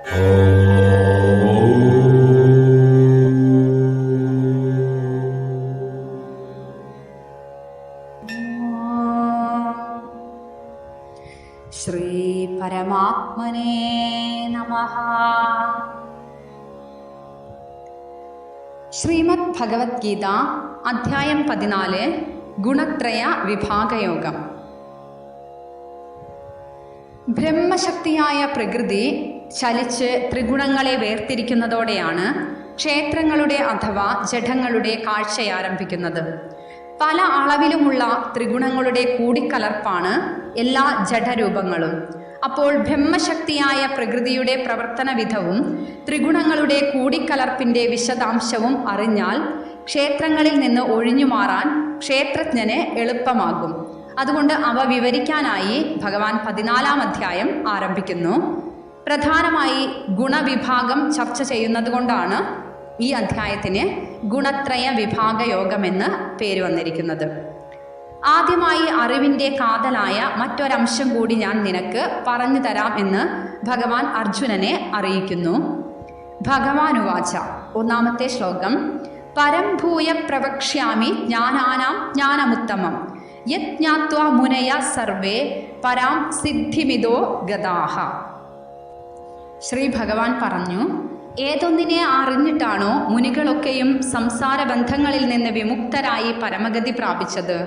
ശ്രീ പരമാത്മനേ നമഃ. ശ്രീമദ് ഭഗവത്ഗീത അധ്യായം 14 ഗുണത്രയ വിഭാഗയോഗം. ബ്രഹ്മശക്തിയായ പ്രകൃതി ചലിച്ച് ത്രിഗുണങ്ങളെ വേർതിരിക്കുന്നതോടെയാണ് ക്ഷേത്രങ്ങളുടെ അഥവാ ജഡങ്ങളുടെ കാഴ്ചയാരംഭിക്കുന്നത്. പല അളവിലുമുള്ള ത്രിഗുണങ്ങളുടെ കൂടിക്കലർപ്പാണ് എല്ലാ ജഡരൂപങ്ങളും. അപ്പോൾ ബ്രഹ്മശക്തിയായ പ്രകൃതിയുടെ പ്രവർത്തന വിധവും ത്രിഗുണങ്ങളുടെ കൂടിക്കലർപ്പിൻ്റെ വിശദാംശവും അറിഞ്ഞാൽ ക്ഷേത്രങ്ങളിൽ നിന്ന് ഒഴിഞ്ഞുമാറാൻ ക്ഷേത്രജ്ഞന് എളുപ്പമാകും. അതുകൊണ്ട് അവ വിവരിക്കാനായി ഭഗവാൻ 14-ാം അധ്യായം ആരംഭിക്കുന്നു. പ്രധാനമായി ഗുണവിഭാഗം ചർച്ച ചെയ്യുന്നതുകൊണ്ടാണ് ഈ അധ്യായത്തിന് ഗുണത്രയ വിഭാഗയോഗമെന്ന് പേര് വന്നിരിക്കുന്നത്. ആദ്യമായി അറിവിൻ്റെ കാതലായ മറ്റൊരംശം കൂടി ഞാൻ നിനക്ക് പറഞ്ഞു തരാം എന്ന് ഭഗവാൻ അർജുനനെ അറിയിക്കുന്നു. ഭഗവാൻ ഉവാച. 1-ാമത്തെ ശ്ലോകം. പരം ഭൂയ പ്രവക്ഷ്യാമി ജ്ഞാനാനാം ജ്ഞാനമുത്തമം യത് ജ്ഞാത്വാ മുനയ സർവേ പരാം സിദ്ധിമിതോ ഗതാഹ. ശ്രീ ഭഗവാൻ പറഞ്ഞു, ഏതൊന്നിനെ അറിഞ്ഞിട്ടാണോ മുനികളൊക്കെയും സംസാര ബന്ധങ്ങളിൽ നിന്ന് വിമുക്തരായി പരമഗതി പ്രാപിച്ചത്?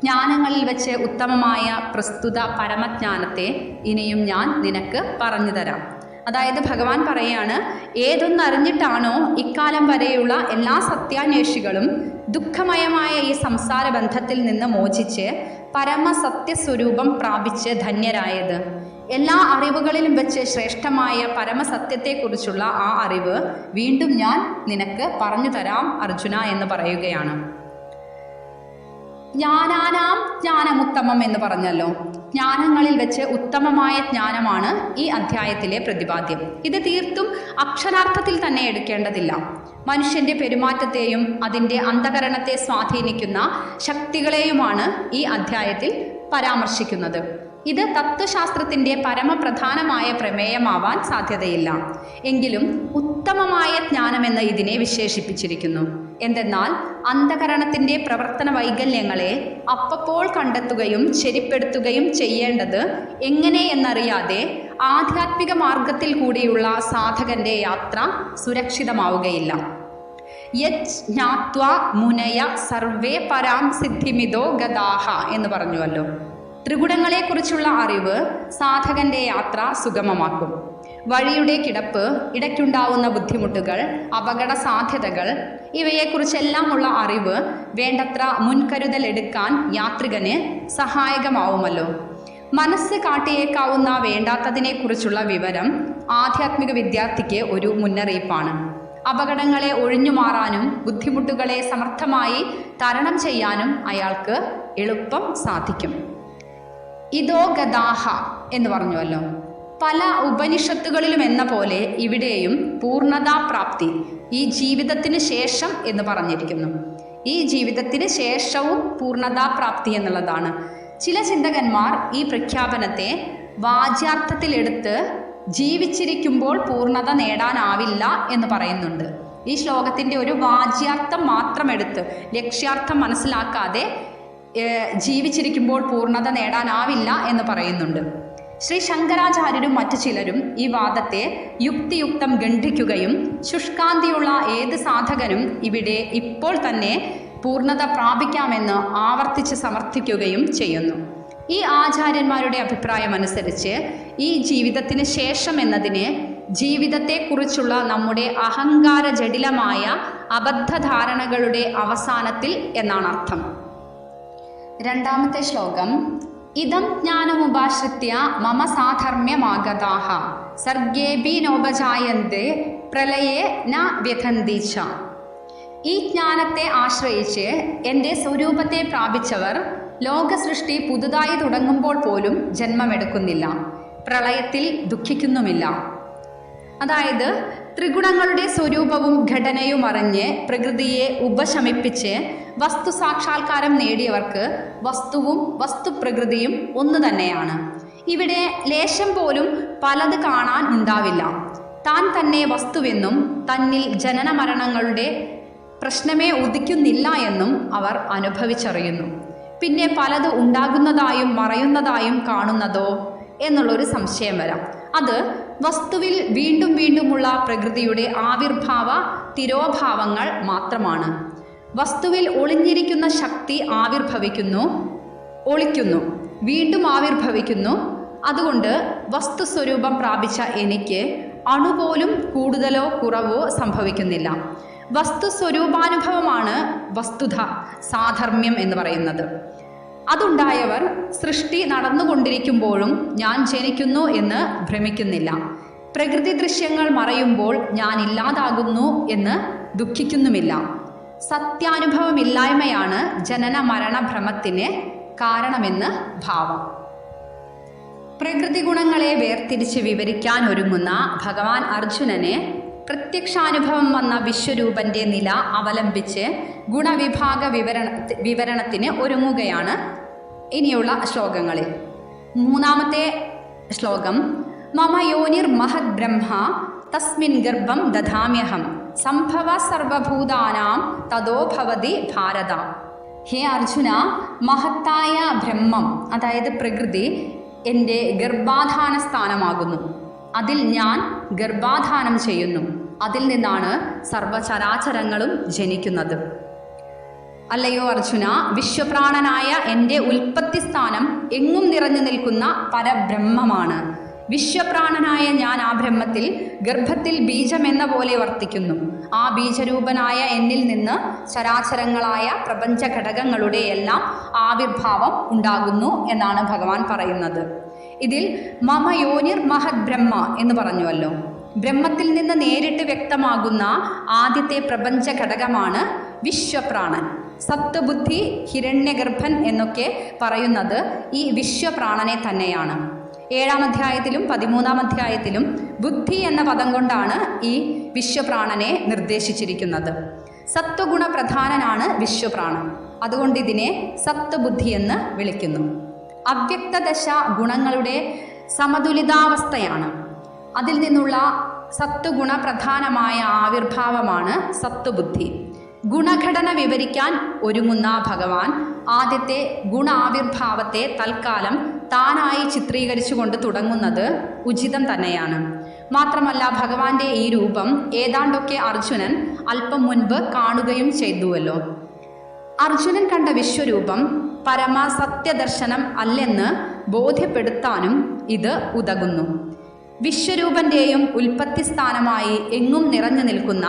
ജ്ഞാനങ്ങളിൽ വെച്ച് ഉത്തമമായ പ്രസ്തുത പരമജ്ഞാനത്തെ ഇനിയും ഞാൻ നിനക്ക് പറഞ്ഞു തരാം. അതായത് ഭഗവാൻ പറയാണ്, ഏതൊന്നറിഞ്ഞിട്ടാണോ ഇക്കാലം വരെയുള്ള എല്ലാ സത്യാന്വേഷികളും ദുഃഖമയമായ ഈ സംസാര ബന്ധത്തിൽ നിന്ന് മോചിച്ച് പരമസത്യസ്വരൂപം പ്രാപിച്ച് ധന്യരായത്. എല്ലാ അറിവുകളിലും വെച്ച് ശ്രേഷ്ഠമായ പരമസത്യത്തെക്കുറിച്ചുള്ള ആ അറിവ് വീണ്ടും ഞാൻ നിനക്ക് പറഞ്ഞു തരാം അർജുന എന്ന് പറയുകയാണ്. ജ്ഞാനാനാം ജ്ഞാനമുത്തമം എന്ന് പറഞ്ഞല്ലോ. ജ്ഞാനങ്ങളിൽ വെച്ച് ഉത്തമമായ ജ്ഞാനമാണ് ഈ അധ്യായത്തിലെ പ്രതിപാദ്യം. ഇത് തീർത്തും അക്ഷരാർത്ഥത്തിൽ തന്നെ എടുക്കേണ്ടതില്ല. മനുഷ്യന്റെ പെരുമാറ്റത്തെയും അതിൻ്റെ അന്ധകരണത്തെ സ്വാധീനിക്കുന്ന ശക്തികളെയുമാണ് ഈ അധ്യായത്തിൽ പരാമർശിക്കുന്നത്. ഇത് തത്വശാസ്ത്രത്തിൻ്റെ പരമപ്രധാനമായ പ്രമേയമാവാൻ സാധ്യതയില്ല. എങ്കിലും ഉത്തമമായ ജ്ഞാനമെന്ന് ഇതിനെ വിശേഷിപ്പിച്ചിരിക്കുന്നു. എന്തെന്നാൽ അന്ധകരണത്തിൻ്റെ പ്രവർത്തന വൈകല്യങ്ങളെ അപ്പപ്പോൾ കണ്ടെത്തുകയും ശരിപ്പെടുത്തുകയും ചെയ്യേണ്ടത് എങ്ങനെയെന്നറിയാതെ ആധ്യാത്മിക മാർഗത്തിൽ കൂടിയുള്ള സാധകന്റെ യാത്ര സുരക്ഷിതമാവുകയില്ല. യത് ജ്ഞാത്വാ മുനയ സർവേ പരാം സിദ്ധിമിതോ ഗതാഹ എന്ന് പറഞ്ഞുവല്ലോ. ത്രിഗുണങ്ങളെക്കുറിച്ചുള്ള അറിവ് സാധകന്റെ യാത്ര സുഗമമാക്കും. വഴിയുടെ കിടപ്പ്, ഇടയ്ക്കുണ്ടാവുന്ന ബുദ്ധിമുട്ടുകൾ, അപകട സാധ്യതകൾ ഇവയെക്കുറിച്ചെല്ലാമുള്ള അറിവ് വേണ്ടത്ര മുൻകരുതലെടുക്കാൻ യാത്രികന് സഹായകമാവുമല്ലോ. മനസ്സ് കാട്ടിയേക്കാവുന്ന വേണ്ടാത്തതിനെക്കുറിച്ചുള്ള വിവരം ആധ്യാത്മിക വിദ്യാർത്ഥിക്ക് ഒരു മുന്നറിയിപ്പാണ്. അപകടങ്ങളെ ഒഴിഞ്ഞുമാറാനും ബുദ്ധിമുട്ടുകളെ സമർത്ഥമായി തരണം ചെയ്യാനും അയാൾക്ക് എളുപ്പം സാധിക്കും. ഇതോ ഗതാഹ എന്ന് പറഞ്ഞുവല്ലോ. പല ഉപനിഷത്തുകളിലും എന്ന പോലെ ഇവിടെയും പൂർണ്ണതാപ്രാപ്തി ഈ ജീവിതത്തിന് ശേഷം എന്ന് പറഞ്ഞിരിക്കുന്നു. ഈ ജീവിതത്തിന് ശേഷവും പൂർണ്ണതാപ്രാപ്തി എന്നുള്ളതാണ്. ചില ചിന്തകന്മാർ ഈ പ്രഖ്യാപനത്തെ വാച്യാർത്ഥത്തിലെടുത്ത് ജീവിച്ചിരിക്കുമ്പോൾ പൂർണ്ണത നേടാനാവില്ല എന്ന് പറയുന്നുണ്ട്. ഈ ശ്ലോകത്തിൻ്റെ ഒരു വാച്യാർത്ഥം മാത്രം എടുത്ത് ലക്ഷ്യാർത്ഥം മനസ്സിലാക്കാതെ ജീവിച്ചിരിക്കുമ്പോൾ പൂർണ്ണത നേടാനാവില്ല എന്ന് പറയുന്നുണ്ട്. ശ്രീ ശങ്കരാചാര്യരും മറ്റു ചിലരും ഈ വാദത്തെ യുക്തിയുക്തം ഖണ്ഡിക്കുകയും ശുഷ്കാന്തിയുള്ള ഏത് സാധകനും ഇവിടെ ഇപ്പോൾ തന്നെ പൂർണ്ണത പ്രാപിക്കാമെന്ന് ആവർത്തിച്ച് സമർത്ഥിക്കുകയും ചെയ്യുന്നു. ഈ ആചാര്യന്മാരുടെ അഭിപ്രായമനുസരിച്ച് ഈ ജീവിതത്തിന് ശേഷം എന്നതിന് ജീവിതത്തെക്കുറിച്ചുള്ള നമ്മുടെ അഹങ്കാര ജടിലമായ അബദ്ധധാരണകളുടെ അവസാനത്തിൽ എന്നാണ് അർത്ഥം. 2-ാമത്തെ ശ്ലോകം. ഇദം ജ്ഞാനമുപാശ്രിത്യ മമ സാധർമ്മ്യമാഗതാഃ സർഗേപി നോപജായന്തേ പ്രളയേ ന വ്യഥന്തി ച. ഈ ജ്ഞാനത്തെ ആശ്രയിച്ച് എൻ്റെ സ്വരൂപത്തെ പ്രാപിച്ചവർ ലോകസൃഷ്ടി പുതുതായി തുടങ്ങുമ്പോൾ പോലും ജന്മമെടുക്കുന്നില്ല, പ്രളയത്തിൽ ദുഃഖിക്കുന്നുമില്ല. അതായത് ത്രിഗുണങ്ങളുടെ സ്വരൂപവും ഘടനയും അറിഞ്ഞ് പ്രകൃതിയെ ഉപശമിപ്പിച്ച് വസ്തു സാക്ഷാത്കാരം നേടിയവർക്ക് വസ്തുവും വസ്തുപ്രകൃതിയും ഒന്നു തന്നെയാണ്. ഇവിടെ ലേശം പോലും പലത് കാണാൻ ഉണ്ടാവില്ല. താൻ തന്നെ വസ്തുവെന്നും തന്നിൽ ജനന മരണങ്ങളുടെ പ്രശ്നമേ ഉദിക്കുന്നില്ല എന്നും അവർ അനുഭവിച്ചറിയുന്നു. പിന്നെ പലത് ഉണ്ടാകുന്നതായും മറയുന്നതായും കാണുന്നതോ എന്നുള്ളൊരു സംശയം വരാം. അത് വസ്തുവിൽ വീണ്ടും വീണ്ടുമുള്ള പ്രകൃതിയുടെ ആവിർഭാവ തിരോഭാവങ്ങൾ മാത്രമാണ്. വസ്തുവിൽ ഒളിഞ്ഞിരിക്കുന്ന ശക്തി ആവിർഭവിക്കുന്നു, ഒളിക്കുന്നു, വീണ്ടും ആവിർഭവിക്കുന്നു. അതുകൊണ്ട് വസ്തുസ്വരൂപം പ്രാപിച്ച എനിക്ക് അണുപോലും കൂടുതലോ കുറവോ സംഭവിക്കുന്നില്ല. വസ്തുസ്വരൂപാനുഭവമാണ് വസ്തുത സാധർമ്മ്യം എന്ന് പറയുന്നത്. അതുണ്ടായവർ സൃഷ്ടി നടന്നുകൊണ്ടിരിക്കുമ്പോഴും ഞാൻ ജനിക്കുന്നു എന്ന് ഭ്രമിക്കുന്നില്ല. പ്രകൃതി ദൃശ്യങ്ങൾ മറയുമ്പോൾ ഞാൻ ഇല്ലാതാകുന്നു എന്ന് ദുഃഖിക്കുന്നുമില്ല. സത്യാനുഭവമില്ലായ്മയാണ് ജനന മരണ ഭ്രമത്തിന് കാരണമെന്ന് ഭാവം. പ്രകൃതി ഗുണങ്ങളെ വേർതിരിച്ച് വിവരിക്കാൻ ഒരുങ്ങുന്ന ഭഗവാൻ അർജുനനെ പ്രത്യക്ഷാനുഭവം വന്ന വിശ്വരൂപന്റെ നില അവലംബിച്ച് ഗുണവിഭാഗ വിവരണത്തിന് ഒരുങ്ങുകയാണ് ഇനിയുള്ള ശ്ലോകങ്ങളിൽ. മൂന്നാമത്തെ ശ്ലോകം: മമ യോനിർ മഹദ് ബ്രഹ്മ തസ്മിൻ ഗർഭം ദധാമ്യഹം സംഭവ സർവഭൂതാനാം തതോ ഭവതി ഭാരത. ഹേ അർജുന, മഹത്തായ ബ്രഹ്മം അതായത് പ്രകൃതി എൻ്റെ ഗർഭാധാന സ്ഥാനമാകുന്നു. അതിൽ ഞാൻ ഗർഭാധാനം ചെയ്യുന്നു. അതിൽ നിന്നാണ് സർവചരാചരങ്ങളും ജനിക്കുന്നത്. അല്ലയോ അർജുന, വിശ്വപ്രാണനായ എൻ്റെ ഉൽപ്പത്തി സ്ഥാനം എങ്ങും നിറഞ്ഞു നിൽക്കുന്ന പരബ്രഹ്മമാണ്. വിശ്വപ്രാണനായ ഞാൻ ആ ബ്രഹ്മത്തിൽ ഗർഭത്തിൽ ബീജമെന്ന പോലെ വർത്തിക്കുന്നു. ആ ബീജരൂപനായ എന്നിൽ നിന്ന് ചരാചരങ്ങളായ പ്രപഞ്ച ഘടകങ്ങളുടെ എല്ലാം ആവിർഭാവം ഉണ്ടാകുന്നു എന്നാണ് ഭഗവാൻ പറയുന്നത്. ഇതിൽ മമ യോനിർ മഹദ് ബ്രഹ്മ എന്ന് പറഞ്ഞുവല്ലോ. ബ്രഹ്മത്തിൽ നിന്ന് നേരിട്ട് വ്യക്തമാകുന്ന ആദ്യത്തെ പ്രപഞ്ച ഘടകമാണ് വിശ്വപ്രാണൻ. സത്വബുദ്ധി, ഹിരണ്യഗർഭൻ എന്നൊക്കെ പറയുന്നത് ഈ വിശ്വപ്രാണനെ തന്നെയാണ്. 7-ാം അധ്യായത്തിലും 13-ാം അധ്യായത്തിലും ബുദ്ധി എന്ന പദം കൊണ്ടാണ് ഈ വിശ്വപ്രാണനെ നിർദ്ദേശിച്ചിരിക്കുന്നത്. സത്വഗുണ പ്രധാനനാണ് വിശ്വപ്രാണൻ. അതുകൊണ്ട് ഇതിനെ സത്വബുദ്ധി എന്ന് വിളിക്കുന്നു. അവ്യക്തദശ ഗുണങ്ങളുടെ സമതുലിതാവസ്ഥയാണ്. അതിൽ നിന്നുള്ള സത്വഗുണ പ്രധാനമായ ആവിർഭാവമാണ് സത്വബുദ്ധി. ഗുണഘടന വിവരിക്കാൻ ഒരുങ്ങുന്ന ഭഗവാൻ ആദ്യത്തെ ഗുണാവിർഭാവത്തെ തൽക്കാലം താനായി ചിത്രീകരിച്ചുകൊണ്ട് തുടങ്ങുന്നത് ഉചിതം തന്നെയാണ്. മാത്രമല്ല, ഭഗവാന്റെ ഈ രൂപം ഏതാണ്ടൊക്കെ അർജുനൻ അല്പം മുൻപ് കാണുകയും ചെയ്തുവല്ലോ. അർജുനൻ കണ്ട വിശ്വരൂപം പരമസത്യദർശനം അല്ലെന്ന് ബോധ്യപ്പെടുത്താനും ഇത് ഉതകുന്നു. വിശ്വരൂപന്റെയും ഉൽപ്പത്തി സ്ഥാനമായി എങ്ങും നിറഞ്ഞു നിൽക്കുന്ന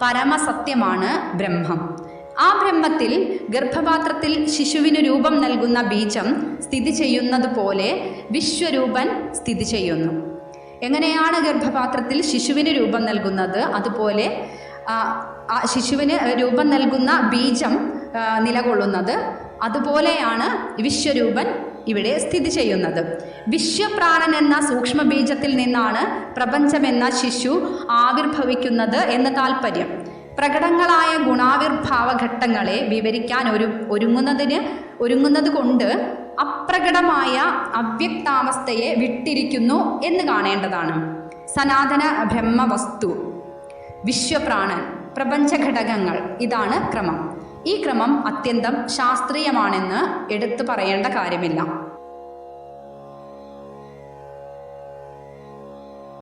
പരമസത്യമാണ് ബ്രഹ്മം. ആ ബ്രഹ്മത്തിൽ ഗർഭപാത്രത്തിൽ ശിശുവിന് രൂപം നൽകുന്ന ബീജം സ്ഥിതി ചെയ്യുന്നത് പോലെ വിശ്വരൂപൻ സ്ഥിതി ചെയ്യുന്നു. എങ്ങനെയാണ് ഗർഭപാത്രത്തിൽ ശിശുവിന് രൂപം നൽകുന്നത്, അതുപോലെ ശിശുവിന് രൂപം നൽകുന്ന ബീജം നിലകൊള്ളുന്നത്, അതുപോലെയാണ് വിശ്വരൂപൻ ഇവിടെ സ്ഥിതി ചെയ്യുന്നത്. വിശ്വപ്രാണൻ എന്ന സൂക്ഷ്മ ബീജത്തിൽ നിന്നാണ് പ്രപഞ്ചമെന്ന ശിശു ആവിർഭവിക്കുന്നത് എന്ന് താൽപ്പര്യം. പ്രകടങ്ങളായ ഗുണാവിർഭാവ ഘട്ടങ്ങളെ വിവരിക്കാൻ ഒരുങ്ങുന്നത് കൊണ്ട് അപ്രകടമായ അവ്യക്താവസ്ഥയെ വിട്ടിരിക്കുന്നു എന്ന് കാണേണ്ടതാണ്. സനാതന ബ്രഹ്മവസ്തു, വിശ്വപ്രാണൻ, പ്രപഞ്ചഘടകങ്ങൾ, ഇതാണ് ക്രമം. ഈ ക്രമം അത്യന്തം ശാസ്ത്രീയമാണെന്ന് എടുത്തു പറയേണ്ട കാര്യമില്ല.